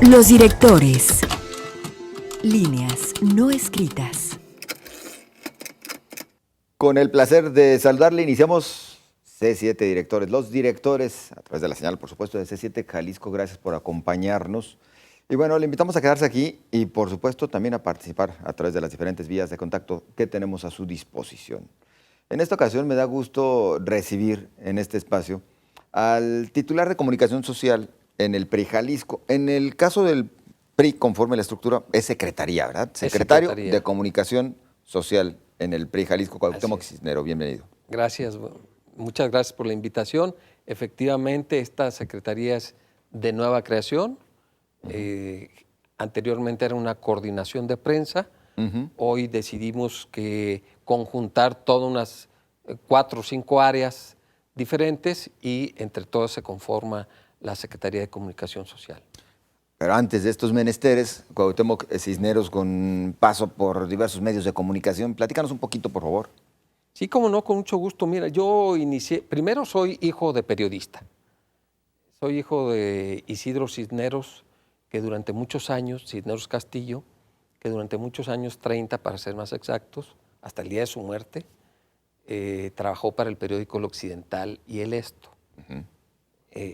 Los directores. Líneas no escritas. Con el placer de saludarle, iniciamos C7 Directores. Los directores, a través de la señal, por supuesto, de C7 Jalisco, gracias por acompañarnos. Y bueno, le invitamos a quedarse aquí y, por supuesto, también a participar a través de las diferentes vías de contacto que tenemos a su disposición. En esta ocasión me da gusto recibir en este espacio al titular de Comunicación Social en el PRI Jalisco. En el caso del PRI, conforme la estructura, es secretaría, ¿verdad? Secretario de Comunicación Social en el PRI Jalisco, Cuauhtémoc Cisneros. Bienvenido. Gracias, muchas gracias por la invitación. Efectivamente, esta secretaría es de nueva creación. Anteriormente era una coordinación de prensa. Hoy decidimos que conjuntar todas unas 4 o 5 áreas diferentes y entre todas se conforma la Secretaría de Comunicación Social. Pero antes de estos menesteres, Cuauhtémoc Cisneros, con paso por diversos medios de comunicación, platícanos un poquito, por favor. Sí, cómo no, con mucho gusto. Mira, yo inicié, primero soy hijo de periodista. Soy hijo de Isidro Cisneros, que durante muchos años, Cisneros Castillo, que durante muchos años, 30 para ser más exactos, hasta el día de su muerte, trabajó para el periódico El Occidental y El Esto.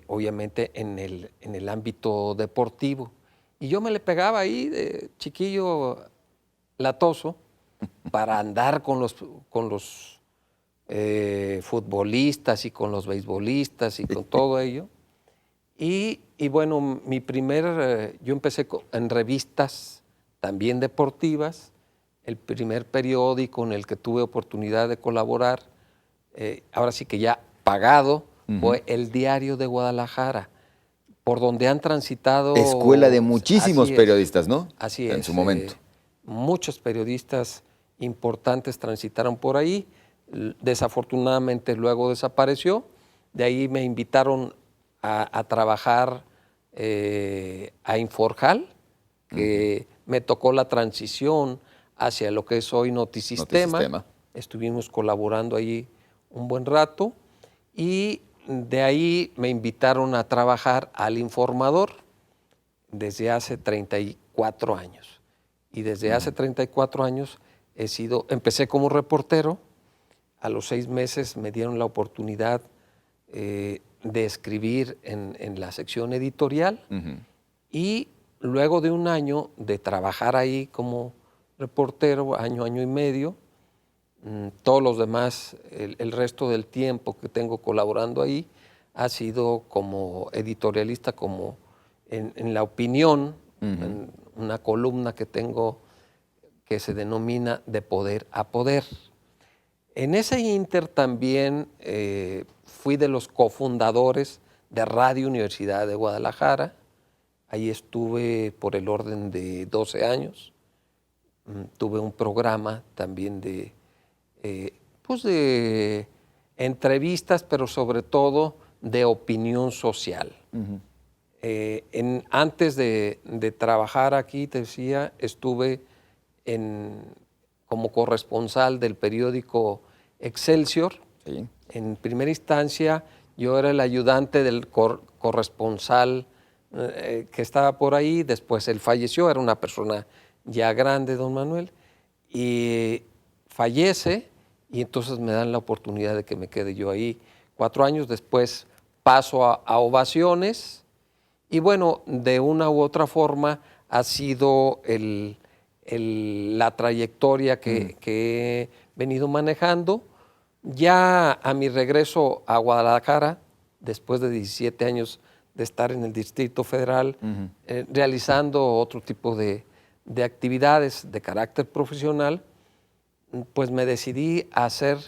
Obviamente en el ámbito deportivo. Y yo me le pegaba ahí de chiquillo latoso para andar con los futbolistas y con los beisbolistas y con todo ello. Y bueno, yo empecé en revistas también deportivas. El primer periódico en el que tuve oportunidad de colaborar, ahora sí que ya pagado, fue El Diario de Guadalajara, por donde han transitado... Escuela de muchísimos periodistas, ¿no? Así es. En su momento. Muchos periodistas importantes transitaron por ahí. Desafortunadamente luego desapareció. De ahí me invitaron a trabajar a Inforjal, que me tocó la transición hacia lo que es hoy Notisistema. Estuvimos colaborando ahí un buen rato y de ahí me invitaron a trabajar al Informador desde hace 34 años. Y desde hace 34 años empecé como reportero. A los 6 meses me dieron la oportunidad de escribir en la sección editorial. Y luego de un año de trabajar ahí como reportero, año y medio, todos los demás, el resto del tiempo que tengo colaborando ahí, ha sido como editorialista, como en la opinión, en una columna que tengo que se denomina De Poder a Poder. En ese inter también fui de los cofundadores de Radio Universidad de Guadalajara. Ahí estuve por el orden de 12 años. Tuve un programa también de entrevistas, pero sobre todo de opinión social. Antes de trabajar aquí, te decía, estuve como corresponsal del periódico Excelsior. Sí. En primera instancia, yo era el ayudante del corresponsal que estaba por ahí. Después él falleció, era una persona ya grande, don Manuel, y fallece, y entonces me dan la oportunidad de que me quede yo ahí 4 años. Después paso a Ovaciones, y bueno, de una u otra forma ha sido la trayectoria que he venido manejando. Ya a mi regreso a Guadalajara, después de 17 años de estar en el Distrito Federal, realizando otro tipo de actividades de carácter profesional, pues me decidí a hacer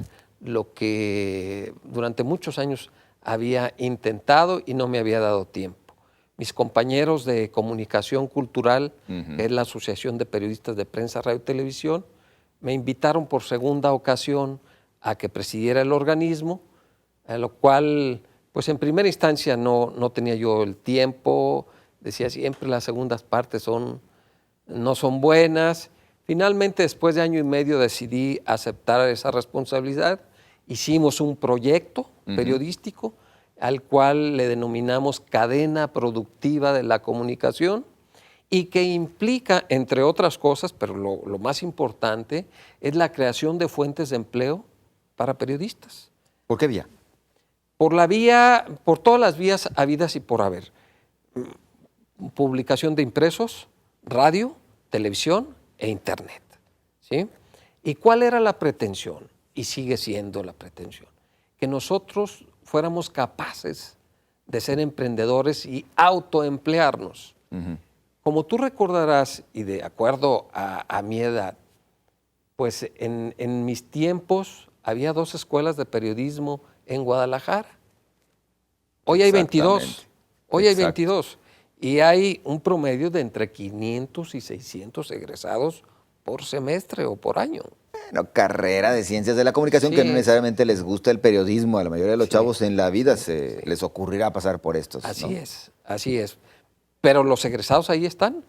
lo que durante muchos años había intentado y no me había dado tiempo. Mis compañeros de Comunicación Cultural, que es la Asociación de Periodistas de Prensa, Radio y Televisión, me invitaron por segunda ocasión a que presidiera el organismo, a lo cual, pues en primera instancia no tenía yo el tiempo. Decía siempre las segundas partes no son buenas. Finalmente, después de 1 año y medio, decidí aceptar esa responsabilidad. Hicimos un proyecto periodístico al cual le denominamos Cadena Productiva de la Comunicación, y que implica, entre otras cosas, pero lo más importante, es la creación de fuentes de empleo para periodistas. ¿Por qué vía? Por todas las vías habidas y por haber. Publicación de impresos, radio, televisión e internet. ¿Sí? ¿Y cuál era la pretensión? Y sigue siendo la pretensión. Que nosotros fuéramos capaces de ser emprendedores y autoemplearnos. Como tú recordarás, y de acuerdo a mi edad, pues en mis tiempos había 2 escuelas de periodismo en Guadalajara. Hoy hay 22. Hoy hay 22. Y hay un promedio de entre 500 y 600 egresados por semestre o por año. Bueno, carrera de ciencias de la comunicación, que no necesariamente les gusta el periodismo. A la mayoría de los chavos en la vida les ocurrirá pasar por estos. Así es. Pero los egresados ahí están.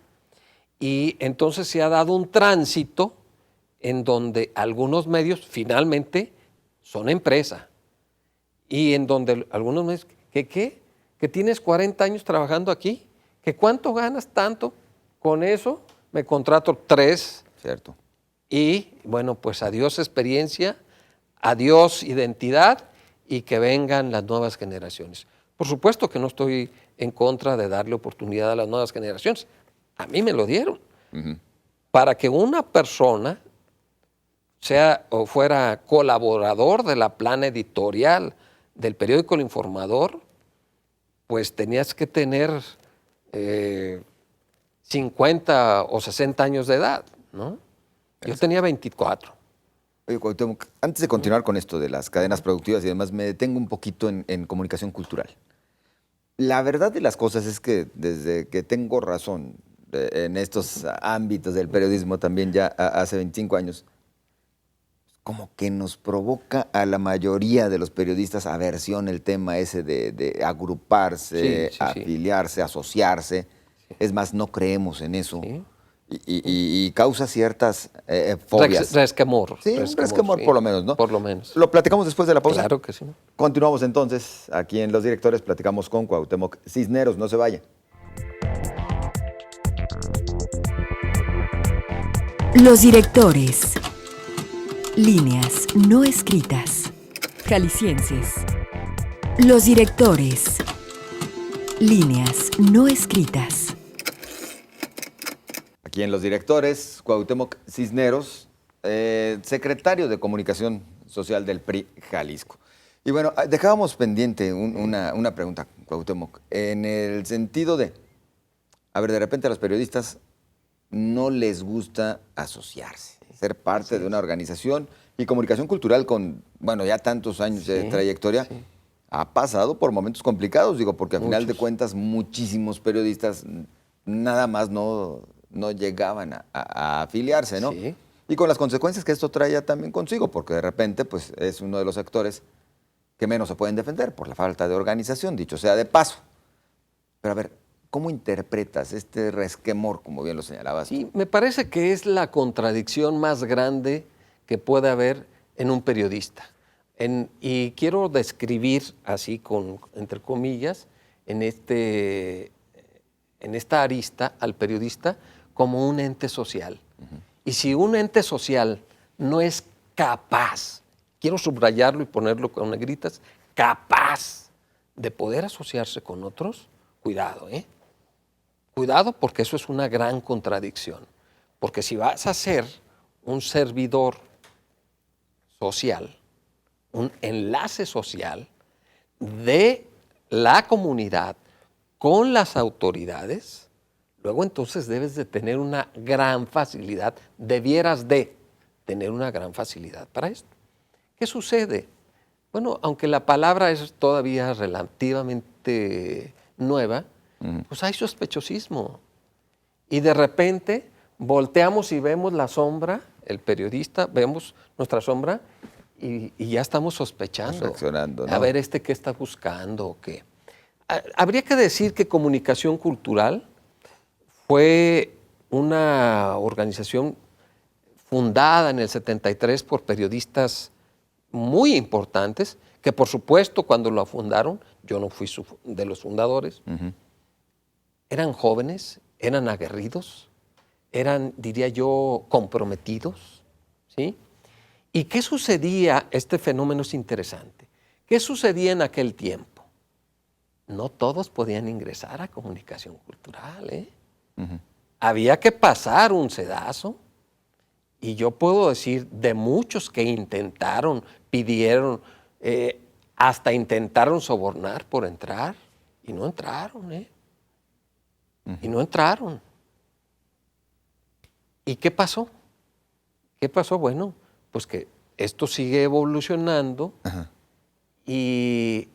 Y entonces se ha dado un tránsito en donde algunos medios finalmente son empresa. Y en donde algunos medios, ¿qué? ¿Que tienes 40 años trabajando aquí? ¿Que cuánto ganas tanto? Con eso me contrato 3. Cierto. Y bueno, pues adiós experiencia, adiós identidad y que vengan las nuevas generaciones. Por supuesto que no estoy en contra de darle oportunidad a las nuevas generaciones. A mí me lo dieron. Para que una persona sea o fuera colaborador de la plana editorial del periódico El Informador, pues tenías que tener 50 o 60 años de edad, ¿no? Yo tenía 24. Oye, Cuauhtémoc, antes de continuar con esto de las cadenas productivas y demás, me detengo un poquito en comunicación cultural. La verdad de las cosas es que desde que tengo razón en estos ámbitos del periodismo también ya hace 25 años, como que nos provoca a la mayoría de los periodistas aversión el tema ese de agruparse, afiliarse, asociarse. Es más, no creemos en eso. Y causa ciertas fobias. Resquemor. Sí, un resquemor por lo menos, ¿no? Por lo menos. ¿Lo platicamos después de la pausa? Claro que sí. Continuamos entonces. Aquí en Los Directores platicamos con Cuauhtémoc Cisneros. No se vaya. Los Directores. Líneas no escritas. Jaliscienses. Los Directores. Líneas no escritas. Aquí en Los Directores, Cuauhtémoc Cisneros, secretario de Comunicación Social del PRI Jalisco. Y bueno, dejábamos pendiente una pregunta, Cuauhtémoc, en el sentido de, a ver, de repente a los periodistas no les gusta asociarse, ser parte de una organización, y comunicación cultural con, bueno, ya tantos años de trayectoria, ha pasado por momentos complicados, digo, porque al final de cuentas muchísimos periodistas nada más no llegaban a afiliarse, ¿no? Sí. Y con las consecuencias que esto traía también consigo, porque de repente pues, es uno de los sectores que menos se pueden defender por la falta de organización, dicho sea de paso. Pero a ver, ¿cómo interpretas este resquemor, como bien lo señalabas? Sí, me parece que es la contradicción más grande que puede haber en un periodista. Y quiero describir así, entre comillas, en esta arista al periodista como un ente social. Y si un ente social no es capaz, quiero subrayarlo y ponerlo con negritas, capaz de poder asociarse con otros, cuidado, ¿eh? Cuidado, porque eso es una gran contradicción. Porque si vas a ser un servidor social, un enlace social de la comunidad con las autoridades, luego entonces debes de tener una gran facilidad, debieras de tener una gran facilidad para esto. ¿Qué sucede? Bueno, aunque la palabra es todavía relativamente nueva, pues hay sospechosismo. Y de repente volteamos y vemos la sombra, el periodista, vemos nuestra sombra y ya estamos sospechando. Reflexionando, ¿no? A ver, ¿qué está buscando o qué? Habría que decir que Comunicación Cultural fue una organización fundada en el 73 por periodistas muy importantes, que por supuesto cuando lo fundaron, yo no fui de los fundadores, eran jóvenes eran aguerridos, eran, diría yo, comprometidos, ¿sí? ¿Y qué sucedía? Este fenómeno es interesante. ¿Qué sucedía en aquel tiempo? No todos podían ingresar a comunicación cultural, ¿eh? Había que pasar un sedazo. Y yo puedo decir de muchos que intentaron, pidieron, hasta intentaron sobornar por entrar y no entraron, ¿eh? Y no entraron. ¿Y qué pasó? ¿Qué pasó? Bueno, pues que esto sigue evolucionando. Y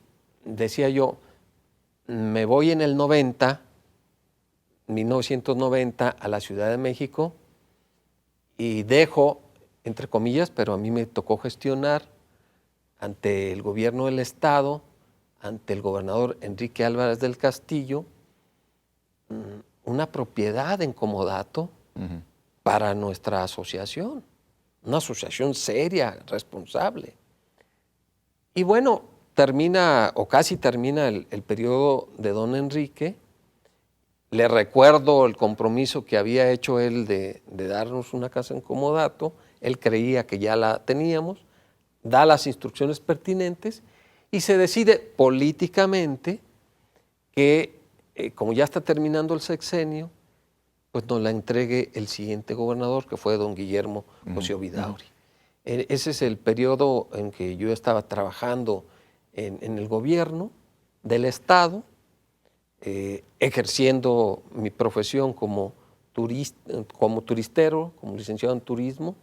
decía yo, me voy en el 1990 a la Ciudad de México y dejo, entre comillas, pero a mí me tocó gestionar ante el gobierno del Estado, ante el gobernador Enrique Álvarez del Castillo, una propiedad en comodato para nuestra asociación, una asociación seria, responsable. Y bueno, termina, o casi termina el periodo de don Enrique. Le recuerdo el compromiso que había hecho él de darnos una casa en comodato. Él creía que ya la teníamos, da las instrucciones pertinentes y se decide políticamente que, como ya está terminando el sexenio, pues nos la entregue el siguiente gobernador, que fue don Guillermo José Vidaurri. Ese es el periodo en que yo estaba trabajando en el gobierno del Estado, ejerciendo mi profesión como turistero, como licenciado en turismo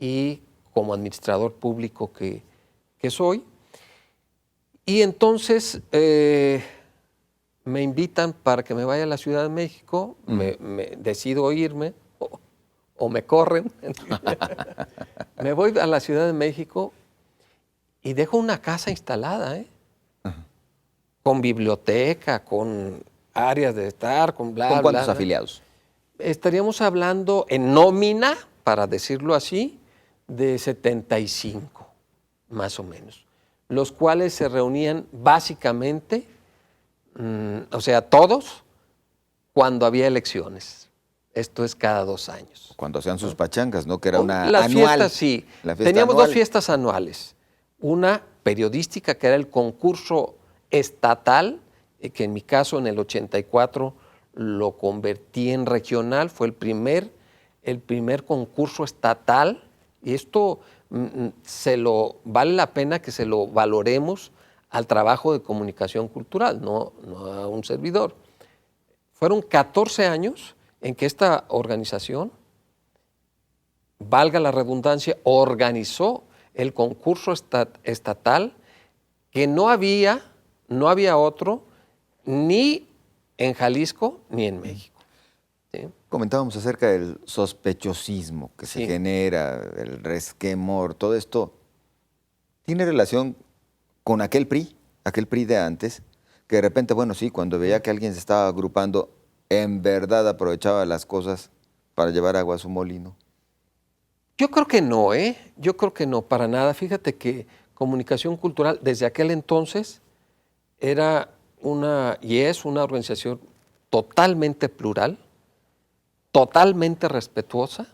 y como administrador público que soy. Y entonces me invitan para que me vaya a la Ciudad de México, me decido irme o me corren. Me voy a la Ciudad de México y dejo una casa instalada, con biblioteca, con áreas de estar, con bla, bla. ¿Con cuántos afiliados? Estaríamos hablando en nómina, para decirlo así, de 75, más o menos, los cuales se reunían básicamente, o sea, todos, cuando había elecciones. Esto es cada 2 años. Cuando hacían sus pachangas, ¿no? Que era una Las anual. fiestas, sí. La fiesta Teníamos anual. 2 fiestas anuales. Una periodística, que era el concurso estatal, que en mi caso en el 84 lo convertí en regional, fue el primer concurso estatal, y esto vale la pena que se lo valoremos al trabajo de comunicación cultural, no a un servidor. Fueron 14 años en que esta organización, valga la redundancia, organizó el concurso estatal, que no había otro ni en Jalisco ni en México. ¿Sí? Comentábamos acerca del sospechosismo que se genera, el resquemor, todo esto. ¿Tiene relación con aquel PRI de antes, que de repente, bueno, sí, cuando veía que alguien se estaba agrupando, en verdad aprovechaba las cosas para llevar agua a su molino? Yo creo que no, Yo creo que no, para nada. Fíjate que Comunicación Cultural desde aquel entonces era y es una organización totalmente plural, totalmente respetuosa.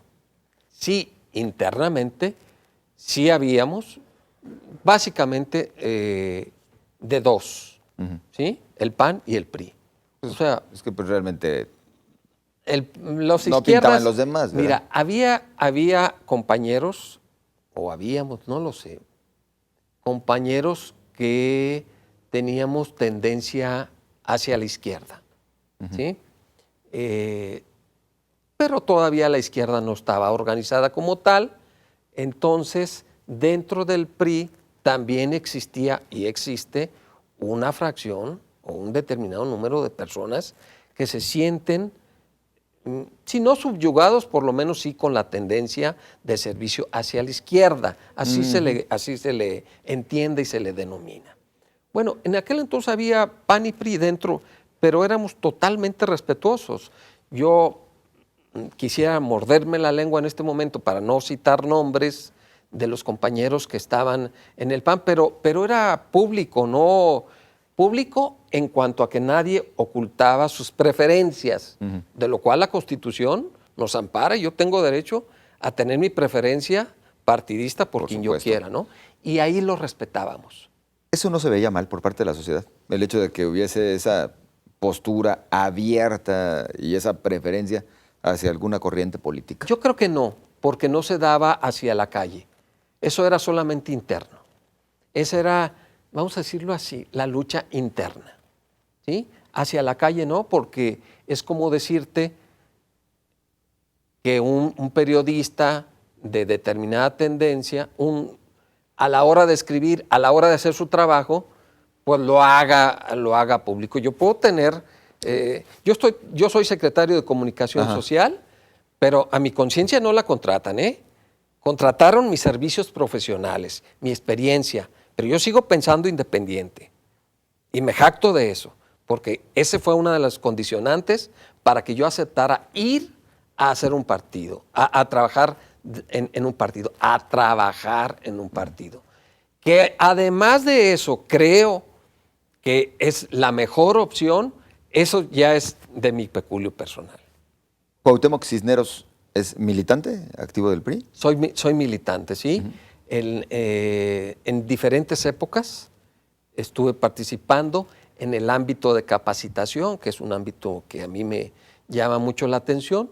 Sí, internamente, sí habíamos, básicamente de 2, ¿sí? El PAN y el PRI. O sea, es que pues realmente los no izquierdas, pintaban los demás, ¿verdad? Mira, había compañeros, o habíamos, no lo sé, compañeros que teníamos tendencia hacia la izquierda, ¿sí? Pero todavía la izquierda no estaba organizada como tal. Entonces, dentro del PRI también existía y existe una fracción o un determinado número de personas que se sienten, si no subyugados, por lo menos sí con la tendencia de servicio hacia la izquierda. Así se le entiende y se le denomina. Bueno, en aquel entonces había PAN y PRI dentro, pero éramos totalmente respetuosos. Yo quisiera morderme la lengua en este momento para no citar nombres de los compañeros que estaban en el PAN, pero era público, público en cuanto a que nadie ocultaba sus preferencias, de lo cual la Constitución nos ampara. Yo tengo derecho a tener mi preferencia partidista por quien yo quiera, ¿no? Y ahí lo respetábamos. ¿Eso no se veía mal por parte de la sociedad? El hecho de que hubiese esa postura abierta y esa preferencia hacia alguna corriente política. Yo creo que no, porque no se daba hacia la calle. Eso era solamente interno. Esa era, vamos a decirlo así, la lucha interna, ¿sí? Hacia la calle no, porque es como decirte que un periodista de determinada tendencia, a la hora de escribir, a la hora de hacer su trabajo, pues lo haga público. Yo puedo tener, yo soy secretario de Comunicación Social, pero a mi conciencia no la contratan, ¿eh? Contrataron mis servicios profesionales, mi experiencia, pero yo sigo pensando independiente. Y me jacto de eso, porque ese fue una de las condicionantes para que yo aceptara ir a hacer un partido, a trabajar en un partido, a trabajar en un partido. Que además de eso creo que es la mejor opción, eso ya es de mi peculio personal. ¿Cuauhtémoc Cisneros es militante activo del PRI? Soy militante, sí. En diferentes épocas estuve participando en el ámbito de capacitación, que es un ámbito que a mí me llama mucho la atención.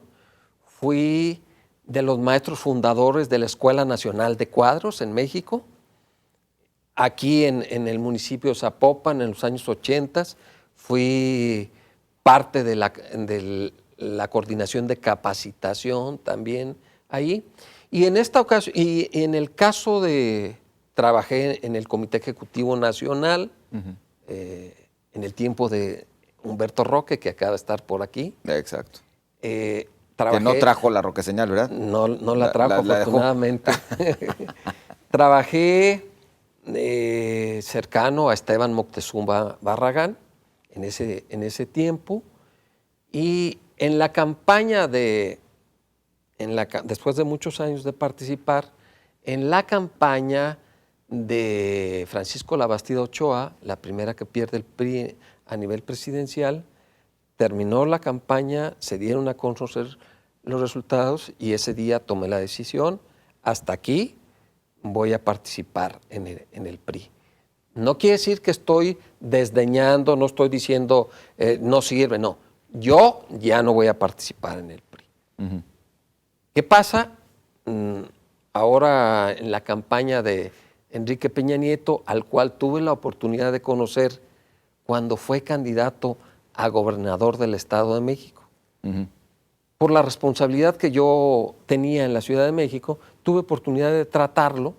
Fui de los maestros fundadores de la Escuela Nacional de Cuadros en México. Aquí en el municipio de Zapopan, en los años 80, fui parte de la coordinación de capacitación también ahí. Y en esta ocasión, y en el caso de, trabajé en el Comité Ejecutivo Nacional, en el tiempo de Humberto Roque, que acaba de estar por aquí. Exacto. Trabajé, que no trajo la Roque Señal, ¿verdad? No la trajo, afortunadamente. Trabajé cercano a Esteban Moctezuma Barragán en ese tiempo, y en la campaña después de muchos años de participar, en la campaña de Francisco Labastida Ochoa, la primera que pierde el PRI a nivel presidencial, terminó la campaña, se dieron a conocer los resultados y ese día tomé la decisión, hasta aquí voy a participar en el PRI. No quiere decir que estoy desdeñando, no estoy diciendo no sirve, no. Yo ya no voy a participar en el PRI. ¿Qué pasa? Ahora en la campaña de Enrique Peña Nieto, al cual tuve la oportunidad de conocer cuando fue candidato a gobernador del Estado de México. Por la responsabilidad que yo tenía en la Ciudad de México, tuve oportunidad de tratarlo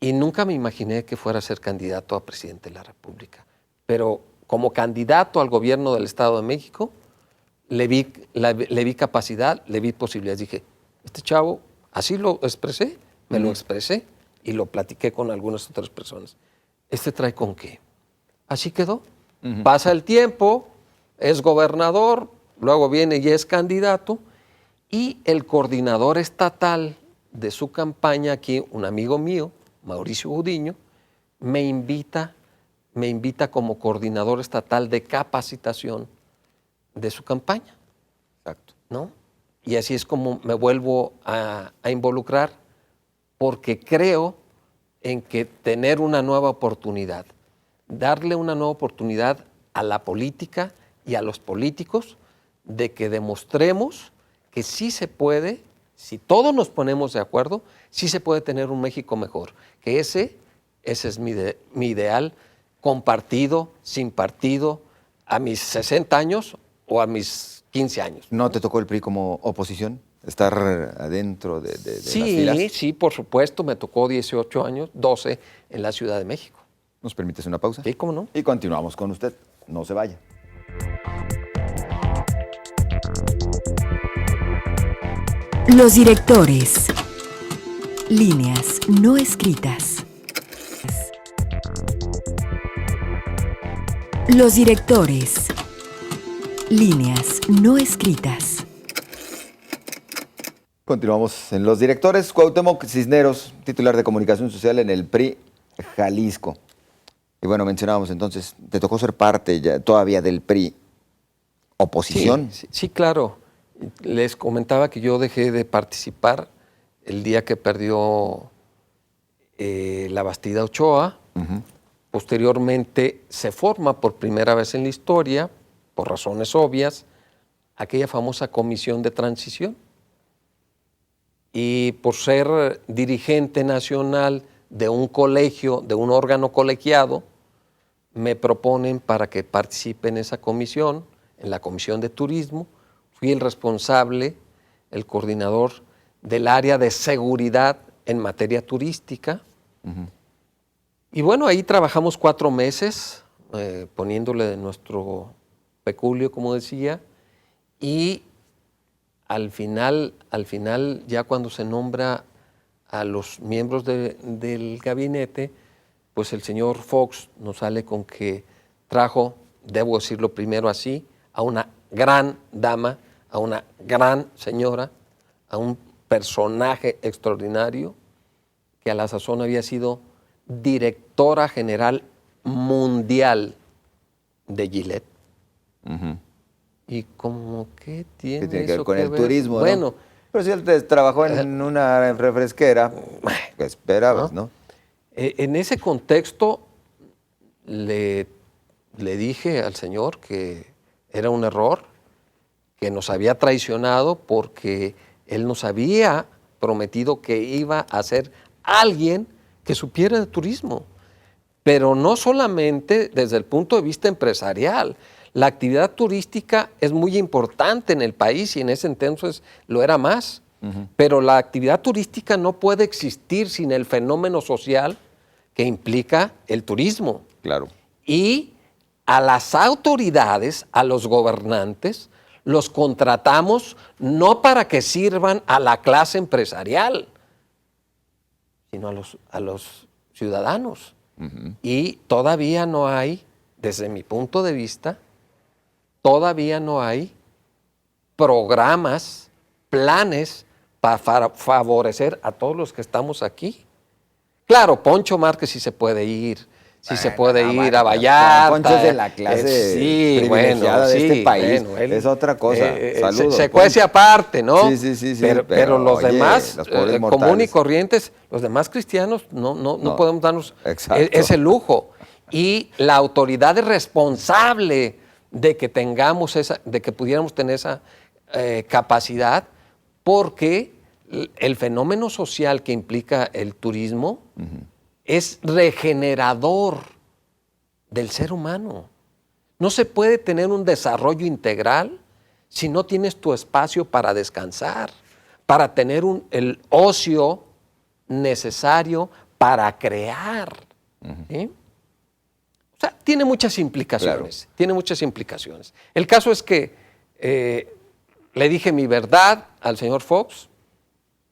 y nunca me imaginé que fuera a ser candidato a presidente de la República. Pero como candidato al gobierno del Estado de México, le vi capacidad, le vi posibilidades. Dije, este chavo, así lo expresé, me lo expresé y lo platiqué con algunas otras personas. ¿Este trae con qué? Así quedó. Pasa el tiempo, es gobernador, luego viene y es candidato, y el coordinador estatal de su campaña aquí, un amigo mío, Mauricio Gudiño, me invita como coordinador estatal de capacitación de su campaña. Exacto. ¿No? Y así es como me vuelvo a involucrar, porque creo en que tener una nueva oportunidad, darle una nueva oportunidad a la política y a los políticos, de que demostremos que sí se puede, si todos nos ponemos de acuerdo, sí se puede tener un México mejor. Que ese es mi ideal, compartido, sin partido, a mis 60 años o a mis 15 años. ¿No te tocó el PRI como oposición? ¿Estar adentro de sí, las filas? Sí, por supuesto, me tocó 18 años, 12 en la Ciudad de México. ¿Nos permites una pausa? Sí, cómo no. Y continuamos con usted. No se vaya. Los directores. Líneas no escritas. Los directores. Líneas no escritas. Continuamos en Los Directores. Cuauhtémoc Cisneros, titular de Comunicación Social en el PRI Jalisco. Y bueno, mencionábamos entonces, te tocó ser parte ya todavía del PRI. ¿Oposición? Sí, claro. Les comentaba que yo dejé de participar el día que perdió la Bastida Ochoa. Posteriormente se forma por primera vez en la historia, por razones obvias, aquella famosa comisión de transición. Y por ser dirigente nacional de un colegio, de un órgano colegiado, me proponen para que participe en esa comisión, en la Comisión de Turismo. Fui el responsable, el coordinador del área de seguridad en materia turística. Y bueno, ahí trabajamos 4 meses, poniéndole nuestro peculio, como decía, y al final, ya cuando se nombra a los miembros del gabinete, pues el señor Fox nos sale con que trajo, debo decirlo primero así, a una gran dama, a una gran señora, a un personaje extraordinario que a la sazón había sido directora general mundial de Gillette. ¿Y como qué tiene Que eso ver con que el ver? turismo, Bueno, ¿no? Pero si él trabajó en una refresquera, ¿qué esperabas, no? En ese contexto le dije al señor que era un error, que nos había traicionado porque él nos había prometido que iba a ser alguien que supiera de turismo, pero no solamente desde el punto de vista empresarial. La actividad turística es muy importante en el país y en ese entonces lo era más, pero la actividad turística no puede existir sin el fenómeno social que implica el turismo. Claro. Y a las autoridades, a los gobernantes, los contratamos no para que sirvan a la clase empresarial, sino a los ciudadanos. Y todavía no hay, desde mi punto de vista, todavía no hay programas, planes para favorecer a todos los que estamos aquí. Claro, Poncho Márquez sí se puede ir, se puede ir a Vallarta. Poncho es de la clase privilegiada de este país. Bueno, es otra cosa. Saludos. Se cuece aparte, ¿no? Sí. Pero los oye, demás, los común y corrientes, los demás cristianos, no podemos darnos ese lujo. Y la autoridad es responsable de que tengamos de que pudiéramos tener esa capacidad, porque el fenómeno social que implica el turismo es regenerador del ser humano. No se puede tener un desarrollo integral si no tienes tu espacio para descansar, para tener el ocio necesario para crear. ¿Sí? O sea, tiene muchas implicaciones. Claro. Tiene muchas implicaciones. El caso es que le dije mi verdad al señor Fox.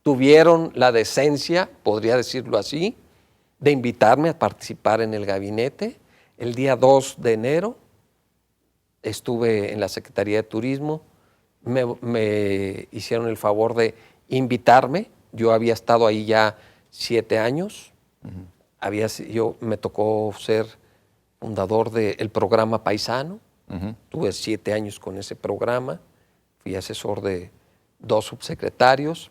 Tuvieron la decencia, podría decirlo así, de invitarme a participar en el gabinete. El día 2 de enero estuve en la Secretaría de Turismo. Me hicieron el favor de invitarme. Yo había estado ahí ya 7 años. Me tocó ser fundador del programa Paisano. Tuve 7 años con ese programa. Fui asesor de 2 subsecretarios.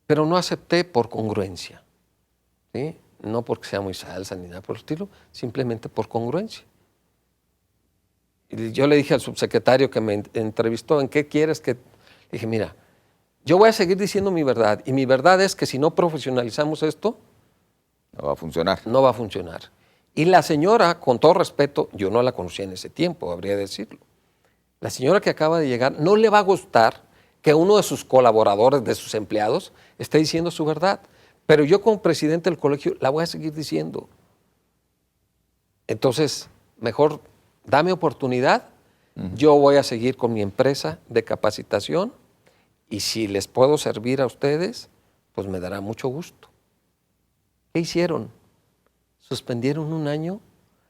Pero no acepté por congruencia, ¿sí? No porque sea muy salsa ni nada por el estilo, simplemente por congruencia. Y yo le dije al subsecretario que me entrevistó, ¿en qué quieres que...? Le dije, mira, yo voy a seguir diciendo mi verdad, y mi verdad es que si no profesionalizamos esto... No va a funcionar. No va a funcionar. Y la señora, con todo respeto, yo no la conocía en ese tiempo, habría de decirlo. La señora que acaba de llegar no le va a gustar que uno de sus colaboradores, de sus empleados, esté diciendo su verdad. Pero yo como presidente del colegio la voy a seguir diciendo. Entonces, mejor dame oportunidad. Yo voy a seguir con mi empresa de capacitación y si les puedo servir a ustedes, pues me dará mucho gusto. ¿Qué hicieron? Suspendieron 1 año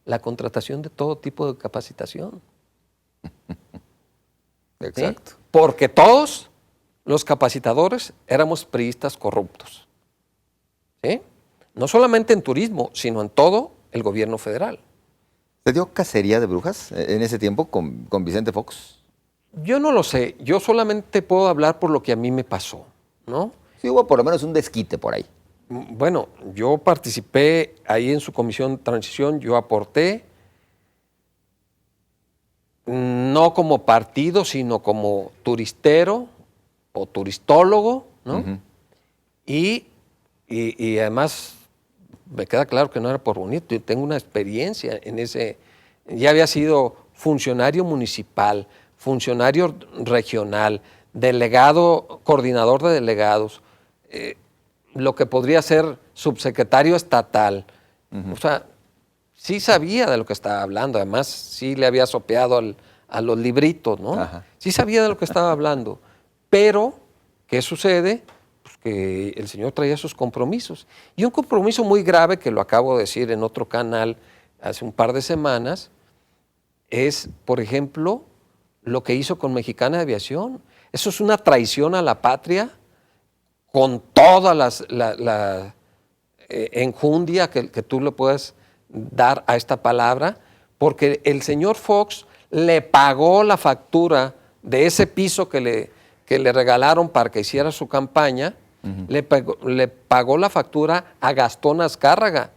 la contratación de todo tipo de capacitación. Exacto. ¿Sí? Porque todos los capacitadores éramos priistas corruptos. ¿Sí? No solamente en turismo, sino en todo el gobierno federal. ¿Se dio cacería de brujas en ese tiempo con Vicente Fox? Yo no lo sé, yo solamente puedo hablar por lo que a mí me pasó, ¿no? Sí hubo por lo menos un desquite por ahí. Bueno, yo participé ahí en su comisión de transición, yo aporté, no como partido, sino como turistero o turistólogo, ¿no? Ujú. Y además me queda claro que no era por bonito, yo tengo una experiencia en ese, ya había sido funcionario municipal, funcionario regional, delegado, coordinador de delegados, lo que podría ser subsecretario estatal. O sea, sí sabía de lo que estaba hablando, además sí le había sopeado a los libritos, ¿no? Ajá. Sí sabía de lo que estaba hablando, pero ¿qué sucede? Pues que el señor traía sus compromisos. Y un compromiso muy grave, que lo acabo de decir en otro canal hace un par de semanas, es, por ejemplo, lo que hizo con Mexicana de Aviación. Eso es una traición a la patria con toda la enjundia que tú le puedes dar a esta palabra, porque el señor Fox le pagó la factura de ese piso que le regalaron para que hiciera su campaña, le pagó la factura a Gastón Azcárraga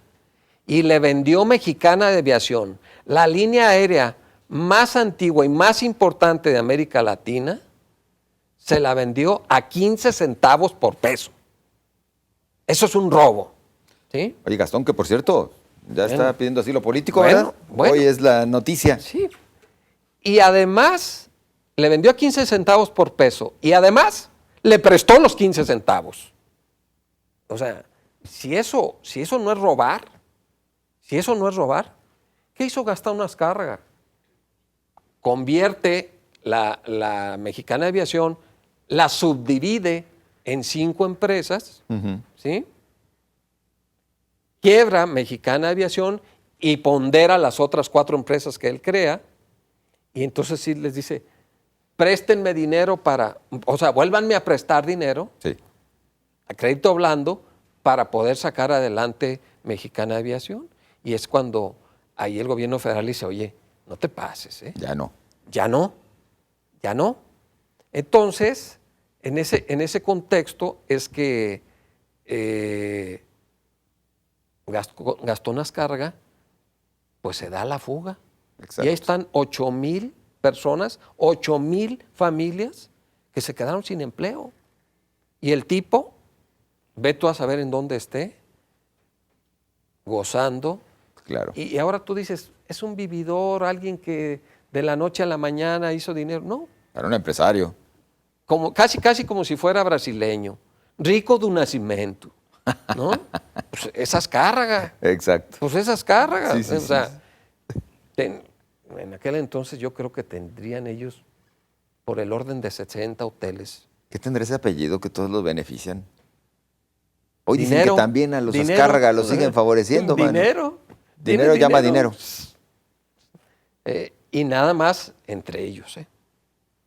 y le vendió Mexicana de Aviación, la línea aérea más antigua y más importante de América Latina, se la vendió a 15 centavos por peso. Eso es un robo. ¿Sí? Oye, Gastón, que por cierto, ya está pidiendo asilo político, Bueno, ¿verdad? bueno. Hoy es la noticia. Sí. Y además le vendió a 15 centavos por peso y además le prestó los 15 centavos. O sea, si eso no es robar, ¿qué hizo Gastón Azcárraga? Convierte la Mexicana de Aviación, la subdivide en 5 empresas, ¿sí? Quiebra Mexicana de Aviación y pondera las otras 4 empresas que él crea, y entonces sí les dice, préstenme dinero vuélvanme a prestar dinero, Sí. a crédito blando, para poder sacar adelante Mexicana de Aviación. Y es cuando ahí el gobierno federal dice, oye, no te pases, ¿eh? Ya no. Ya no. Entonces, en ese contexto es que Gastón Azcárraga pues se da a la fuga. Exacto. Y ahí están 8,000 personas, 8,000 familias que se quedaron sin empleo. Y el tipo, ve tú a saber en dónde esté, gozando. Claro. Y ahora tú dices, es un vividor, alguien que de la noche a la mañana hizo dinero. No, Para un empresario. casi como si fuera brasileño, rico de nacimiento, ¿no? Pues esas Azcárraga, Exacto. pues esas Azcárraga. Sí, sí, O sí, sea, en aquel entonces yo creo que tendrían ellos por el orden de 60 hoteles. ¿Qué tendrá ese apellido que todos los benefician? Hoy dicen Dinero, que también a los dinero, Azcárraga los siguen favoreciendo, mano. Dinero. Dinero tienen llama dinero. Y nada más entre ellos.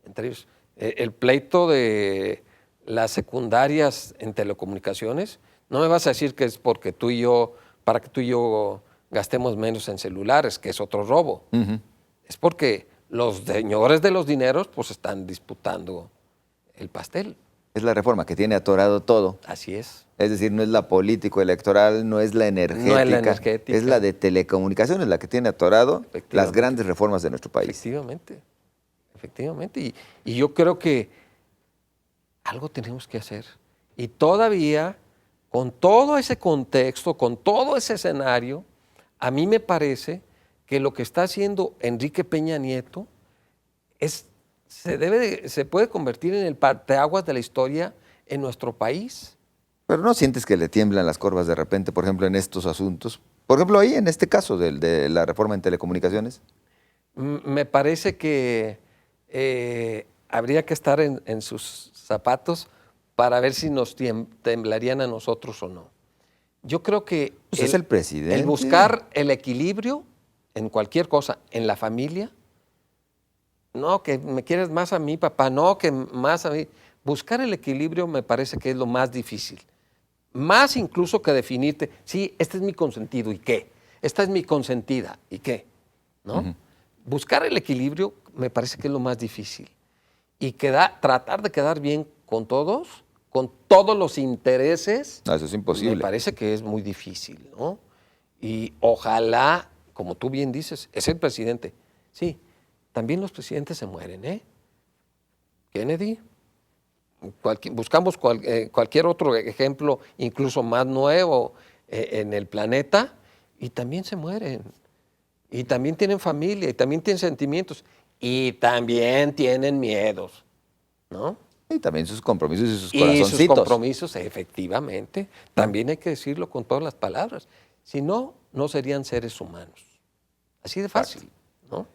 Entre ellos. El pleito de las secundarias en telecomunicaciones, no me vas a decir que es porque para que tú y yo gastemos menos en celulares, que es otro robo. Es porque los señores de los dineros pues están disputando el pastel. Es la reforma que tiene atorado todo. Así es. Es decir, no es la político-electoral, no es la energética, No es la energética. es la de telecomunicaciones la que tiene atorado las grandes reformas de nuestro país. Efectivamente. Y yo creo que algo tenemos que hacer. Y todavía, con todo ese contexto, con todo ese escenario, a mí me parece que lo que está haciendo Enrique Peña Nieto se puede convertir en el parteaguas de la historia en nuestro país. Pero ¿no sientes que le tiemblan las corvas de repente, por ejemplo, en estos asuntos? Por ejemplo, ahí, en este caso de la reforma en telecomunicaciones. Me parece que habría que estar en sus zapatos para ver si nos temblarían a nosotros o no. Yo creo que Pues es el presidente. el buscar el equilibrio en cualquier cosa, en la familia, no, que me quieres más a mí, papá, no, que más a mí. Buscar el equilibrio me parece que es lo más difícil. Más incluso que definirte, sí, este es mi consentido, ¿y qué? esta es mi consentida. ¿Y qué? ¿No? Buscar el equilibrio me parece que es lo más difícil. Y tratar de quedar bien con todos los intereses. No, eso es imposible. Me parece que es muy difícil, ¿no? Y ojalá, como tú bien dices, es el presidente. Sí, también los presidentes se mueren, ¿eh? Kennedy, buscamos cualquier otro ejemplo, incluso más nuevo en el planeta, y también se mueren. Y también tienen familia, y también tienen sentimientos, y también tienen miedos, ¿no? Y también sus compromisos y sus Y corazoncitos. sus compromisos, efectivamente. También hay que decirlo con todas las palabras. Si no, no serían seres humanos. Así de fácil, ¿no?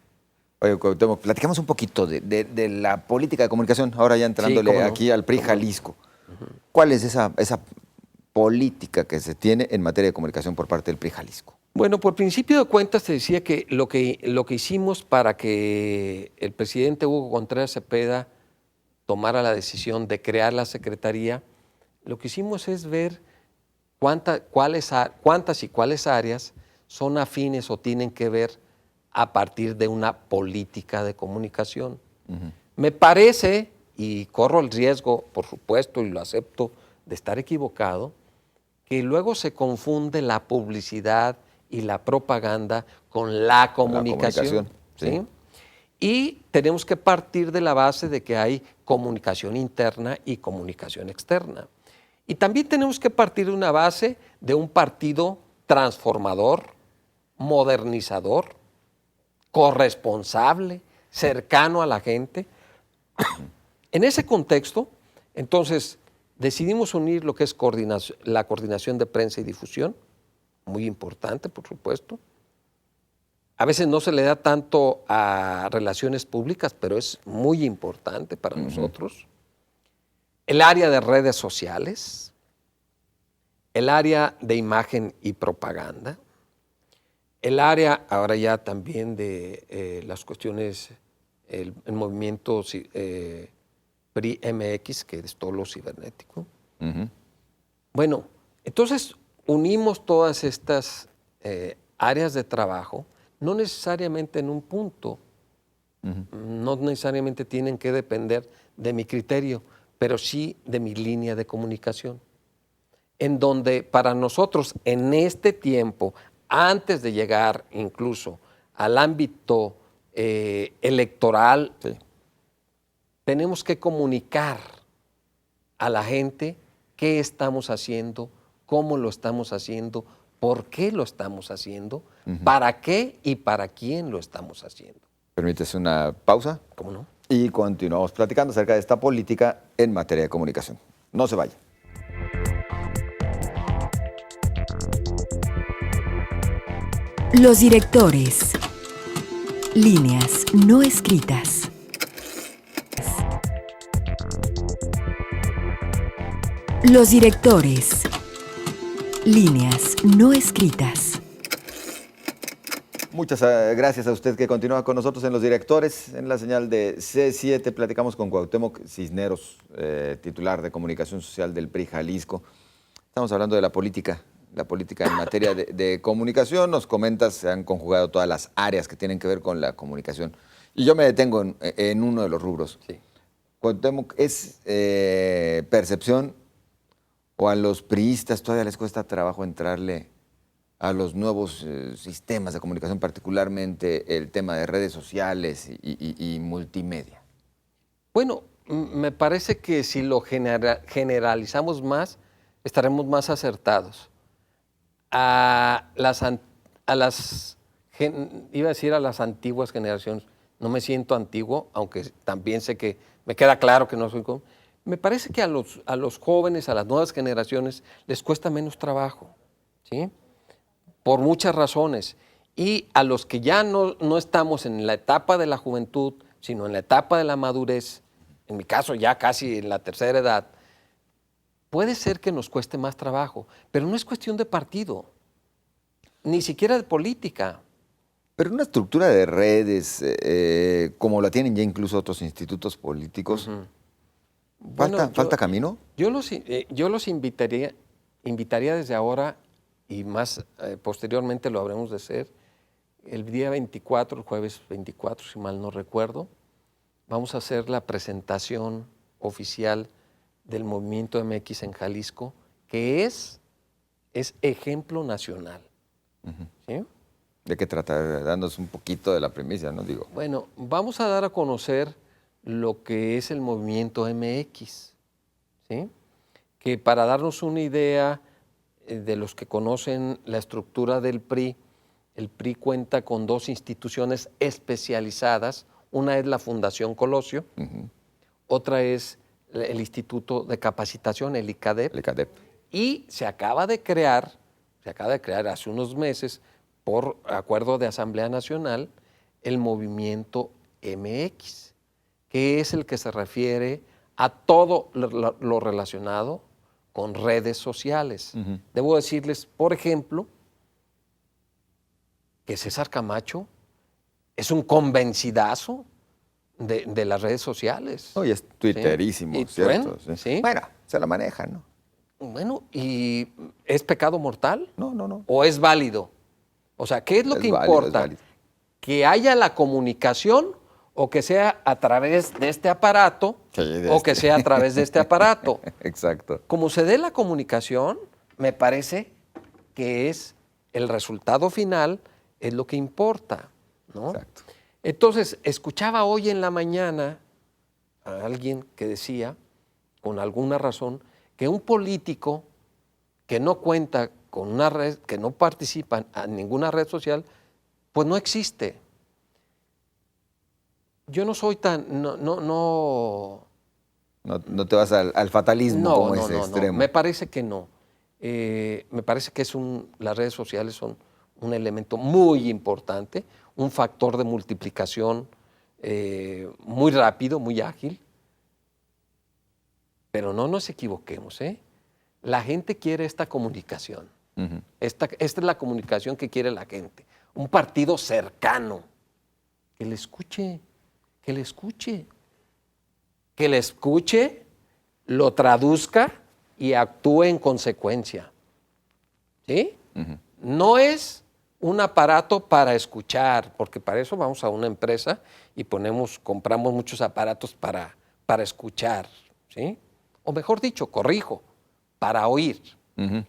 Oye, Cuauhtémoc, platicamos un poquito de la política de comunicación, ahora ya entrándole cómo no, aquí al PRI Jalisco. ¿Cuál es esa política que se tiene en materia de comunicación por parte del PRI Jalisco? Bueno, por principio de cuentas te decía que lo que hicimos para que el presidente Hugo Contreras Cepeda tomara la decisión de crear la secretaría, lo que hicimos es ver cuántas y cuáles áreas son afines o tienen que ver a partir de una política de comunicación. Me parece, y corro el riesgo, por supuesto, y lo acepto, de estar equivocado, que luego se confunde la publicidad y la propaganda con la comunicación. Sí. Y tenemos que partir de la base de que hay comunicación interna y comunicación externa. Y también tenemos que partir de una base de un partido transformador, modernizador, corresponsable, cercano a la gente. En ese contexto, entonces, decidimos unir lo que es la coordinación de prensa y difusión, muy importante, por supuesto. A veces no se le da tanto a relaciones públicas, pero es muy importante para nosotros. El área de redes sociales, el área de imagen y propaganda, el área ahora ya también de las cuestiones, el movimiento PRI-MX, que es todo lo cibernético. Bueno, entonces unimos todas estas áreas de trabajo, no necesariamente en un punto, no necesariamente tienen que depender de mi criterio, pero sí de mi línea de comunicación, en donde para nosotros en este tiempo, antes de llegar incluso al ámbito electoral, tenemos que comunicar a la gente qué estamos haciendo, cómo lo estamos haciendo, por qué lo estamos haciendo, para qué y para quién lo estamos haciendo. ¿Permites una pausa? ¿Cómo no? Y continuamos platicando acerca de esta política en materia de comunicación. No se vaya. Los directores. Líneas no escritas. Los directores. Líneas no escritas. Muchas gracias a usted que continúa con nosotros en Los Directores. En la señal de C7 platicamos con Cuauhtémoc Cisneros, titular de Comunicación Social del PRI Jalisco. Estamos hablando de la política en materia de comunicación. Nos comentas, se han conjugado todas las áreas que tienen que ver con la comunicación. Y yo me detengo en uno de los rubros. Sí. Cuauhtémoc, ¿es percepción o a los priistas todavía les cuesta trabajo entrarle a los nuevos sistemas de comunicación, particularmente el tema de redes sociales y multimedia? Bueno, me parece que si lo generalizamos más, estaremos más acertados. Iba a decir a las antiguas generaciones, no me siento antiguo, aunque también sé que me queda claro que no soy como... Me parece que a los jóvenes, a las nuevas generaciones, les cuesta menos trabajo, ¿sí? Por muchas razones. Y a los que ya no estamos en la etapa de la juventud, sino en la etapa de la madurez, en mi caso ya casi en la tercera edad, puede ser que nos cueste más trabajo, pero no es cuestión de partido, ni siquiera de política. Pero una estructura de redes, como la tienen ya incluso otros institutos políticos, Bueno, ¿falta camino? Yo los invitaría desde ahora y más posteriormente lo habremos de hacer, el día 24, el jueves 24, si mal no recuerdo, vamos a hacer la presentación oficial del Movimiento MX en Jalisco, que es ejemplo nacional. ¿Sí? ¿De qué trata? Dándonos un poquito de la primicia, ¿no? Digo. Bueno, vamos a dar a conocer lo que es el Movimiento MX, ¿sí? Que para darnos una idea de los que conocen la estructura del PRI, el PRI cuenta con 2 instituciones especializadas. Una es la Fundación Colosio, otra es el Instituto de Capacitación, el ICADEP. El ICADEP. Y se acaba de crear hace unos meses, por acuerdo de Asamblea Nacional, el Movimiento MX, que es el que se refiere a todo lo relacionado con redes sociales. Debo decirles, por ejemplo, que César Camacho es un convencidazo de las redes sociales. No, y es twitterísimo, ¿Sí? ¿cierto? Bueno, ¿sí? Bueno, se la manejan, ¿no? Bueno, ¿y es pecado mortal? No. ¿O es válido? O sea, ¿qué es lo que importa? Es válido. ¿Que haya la comunicación o que sea a través de este aparato que sea a través de este aparato? Exacto. Como se dé la comunicación, me parece que es el resultado final, es lo que importa, ¿no? Exacto. Entonces, escuchaba hoy en la mañana a alguien que decía, con alguna razón, que un político que no cuenta con una red, que no participa en ninguna red social, pues no existe. Yo no soy tan, No te vas al fatalismo como ese extremo. No, me parece que no. Me parece que las redes sociales son un elemento muy importante, un factor de multiplicación muy rápido, muy ágil. Pero no nos equivoquemos, ¿eh? La gente quiere esta comunicación. Esta es la comunicación que quiere la gente. Un partido cercano. Que le escuche, que le escuche. Que le escuche, lo traduzca y actúe en consecuencia. ¿Sí? No es un aparato para escuchar, porque para eso vamos a una empresa y compramos muchos aparatos para escuchar, ¿sí? O mejor dicho, corrijo, para oír.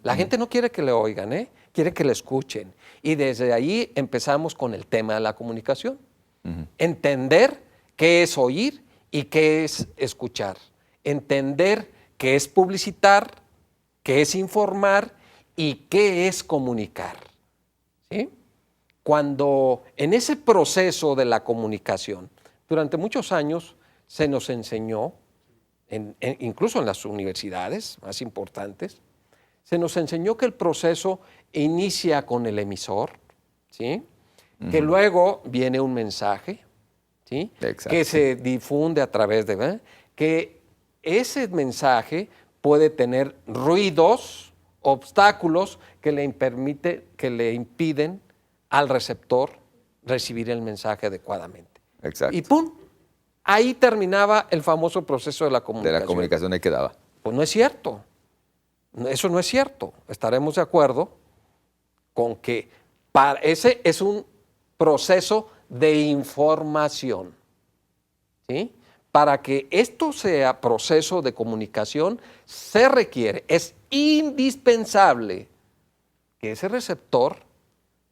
La gente no quiere que le oigan, ¿eh? Quiere que le escuchen. Y desde ahí empezamos con el tema de la comunicación. Entender qué es oír y qué es escuchar. Entender qué es publicitar, qué es informar y qué es comunicar. ¿Sí? Cuando en ese proceso de la comunicación, durante muchos años se nos enseñó, incluso en las universidades más importantes, se nos enseñó que el proceso inicia con el emisor, ¿sí? Que luego viene un mensaje, ¿sí? Que se difunde a través de... que ese mensaje puede tener ruidos, obstáculos que le impiden al receptor recibir el mensaje adecuadamente. Exacto. Y ¡pum! Ahí terminaba el famoso proceso de la comunicación. De la comunicación ahí quedaba. Pues no es cierto. Eso no es cierto. Estaremos de acuerdo con que ese es un proceso de información. ¿Sí? Para que esto sea proceso de comunicación, se requiere, es indispensable que ese receptor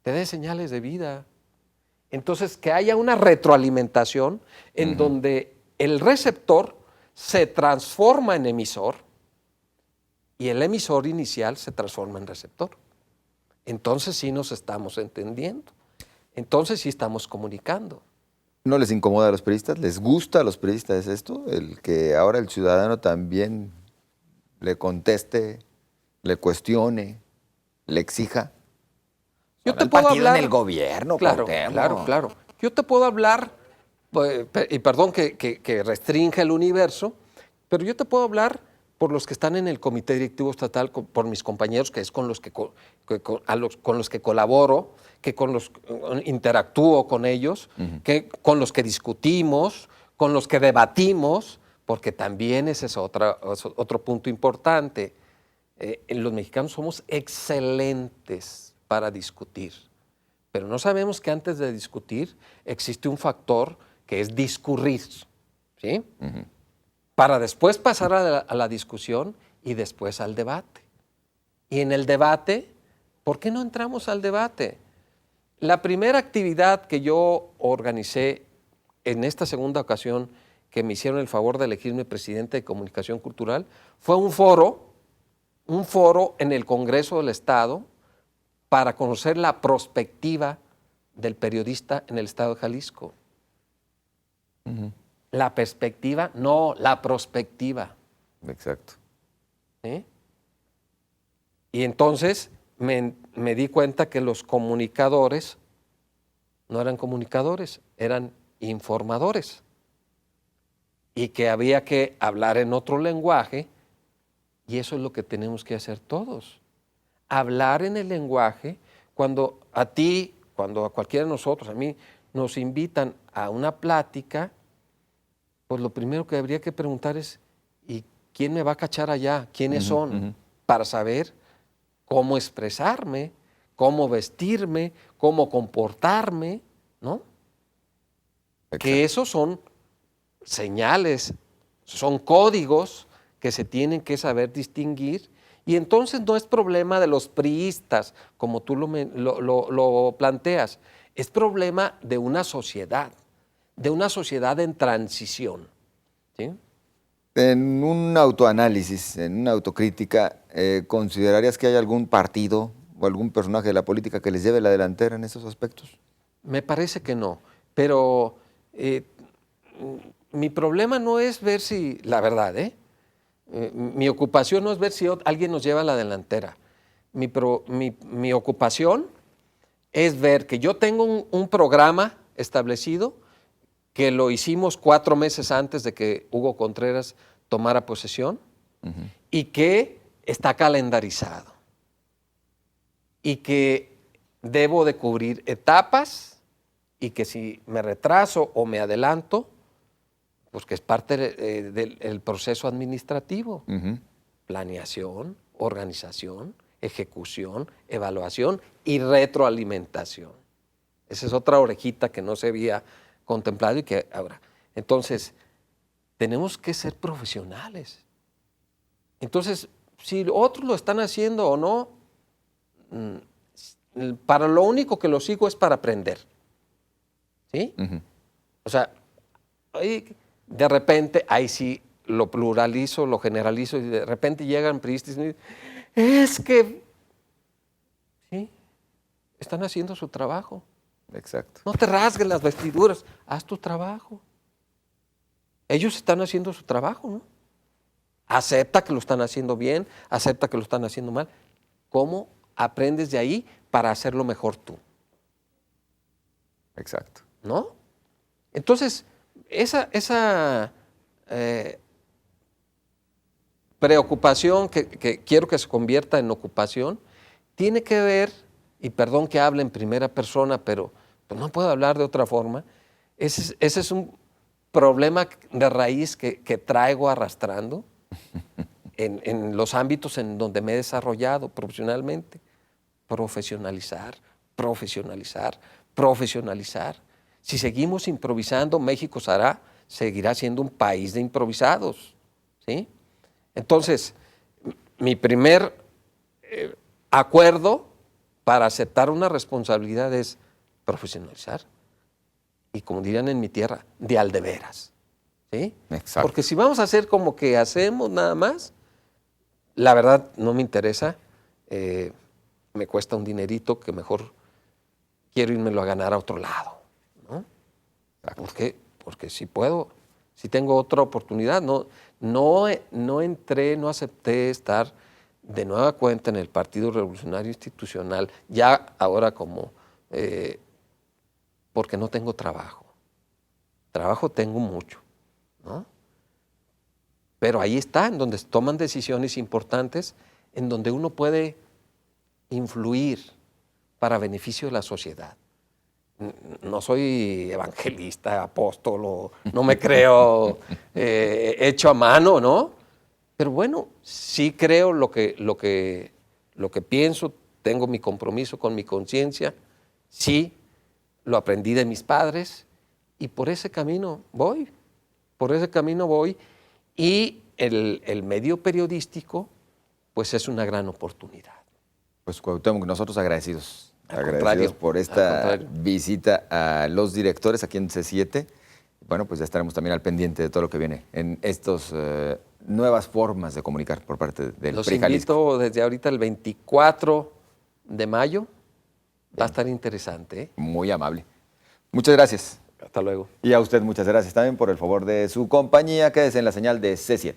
te dé señales de vida. Entonces, que haya una retroalimentación en donde el receptor se transforma en emisor y el emisor inicial se transforma en receptor. Entonces sí nos estamos entendiendo. Entonces sí estamos comunicando. ¿No les incomoda a los periodistas? ¿Les gusta a los periodistas esto? El que ahora el ciudadano también le conteste, le cuestione, le exija. Yo te el puedo partido hablar en el gobierno, claro, Cuauhtémoc. claro. Yo te puedo hablar, y perdón que restringe el universo, pero yo te puedo hablar por los que están en el comité directivo estatal, por mis compañeros, que es con los que colaboro, que con los interactúo con ellos, que con los que discutimos, con los que debatimos, porque también ese es otro punto importante. Los mexicanos somos excelentes para discutir, pero no sabemos que antes de discutir existe un factor que es discurrir, ¿sí? Para después pasar a la discusión y después al debate. Y en el debate, ¿por qué no entramos al debate? La primera actividad que yo organicé en esta segunda ocasión que me hicieron el favor de elegirme presidente de Comunicación Cultural fue un foro en el Congreso del Estado para conocer la prospectiva del periodista en el Estado de Jalisco. La perspectiva, no, la prospectiva. Exacto. ¿Sí? Y entonces me di cuenta que los comunicadores no eran comunicadores, eran informadores. Y que había que hablar en otro lenguaje, y eso es lo que tenemos que hacer todos. Hablar en el lenguaje, cuando a ti, cuando a cualquiera de nosotros, a mí, nos invitan a una plática, pues lo primero que habría que preguntar es, ¿y quién me va a cachar allá? ¿Quiénes son? Para saber cómo expresarme, cómo vestirme, cómo comportarme, ¿no? Exacto. Que esos son señales, son códigos que se tienen que saber distinguir, y entonces no es problema de los priistas, como tú lo planteas, es problema de una sociedad en transición. ¿Sí? En un autoanálisis, en una autocrítica, ¿considerarías que hay algún partido o algún personaje de la política que les lleve la delantera en esos aspectos? Me parece que no, pero mi problema no es ver si, la verdad, mi ocupación no es ver si alguien nos lleva a la delantera. Mi ocupación es ver que yo tengo un programa establecido, que lo hicimos 4 meses antes de que Hugo Contreras tomara posesión, y que está calendarizado. Y que debo de cubrir etapas, y que si me retraso o me adelanto, pues que es parte del proceso administrativo. Planeación, organización, ejecución, evaluación y retroalimentación. Esa es otra orejita que no se había contemplado y que ahora. Entonces, tenemos que ser profesionales. Entonces, si otros lo están haciendo o no, para lo único que lo sigo es para aprender. ¿Sí? O sea, de repente, ahí sí lo pluralizo, lo generalizo, y de repente llegan periodistas y me dicen, es que sí, están haciendo su trabajo. Exacto. No te rasgues las vestiduras, haz tu trabajo. Ellos están haciendo su trabajo, ¿no? Acepta que lo están haciendo bien, acepta que lo están haciendo mal. ¿Cómo aprendes de ahí para hacerlo mejor tú? Exacto. ¿No? Entonces, esa preocupación que quiero que se convierta en ocupación tiene que ver, y perdón que hable en primera persona, pero pues no puedo hablar de otra forma, ese es un problema de raíz que traigo arrastrando en los ámbitos en donde me he desarrollado profesionalmente. Profesionalizar, profesionalizar, profesionalizar. Si seguimos improvisando, México seguirá siendo un país de improvisados. ¿Sí? Entonces, mi primer acuerdo para aceptar una responsabilidad es profesionalizar. Y como dirían en mi tierra, de al de veras. ¿Sí? Exacto. Porque si vamos a hacer como que hacemos nada más, la verdad no me interesa, me cuesta un dinerito que mejor quiero irmelo a ganar a otro lado. ¿No? ¿Por qué? Porque si puedo, si tengo otra oportunidad, no acepté estar de nueva cuenta en el Partido Revolucionario Institucional, ya ahora como, porque no tengo trabajo. Trabajo tengo mucho, ¿no? Pero ahí está, en donde se toman decisiones importantes, en donde uno puede influir para beneficio de la sociedad. No soy evangelista, apóstol, no me creo hecho a mano, ¿no? Pero bueno, sí creo lo que pienso, tengo mi compromiso con mi conciencia, sí, lo aprendí de mis padres y por ese camino voy, y el medio periodístico pues es una gran oportunidad. Pues Cuauhtémoc, nosotros agradecidos contrario, por esta visita a los directores aquí en C7. Bueno, pues ya estaremos también al pendiente de todo lo que viene en estas nuevas formas de comunicar por parte del Los PRI Jalisco. invito desde ahorita el 24 de mayo. Va a estar interesante, ¿eh? Muy amable. Muchas gracias. Hasta luego. Y a usted muchas gracias también por el favor de su compañía. Quédese en la señal de C7.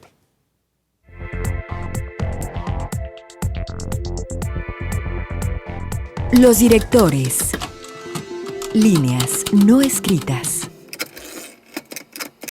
Los directores. Líneas no escritas.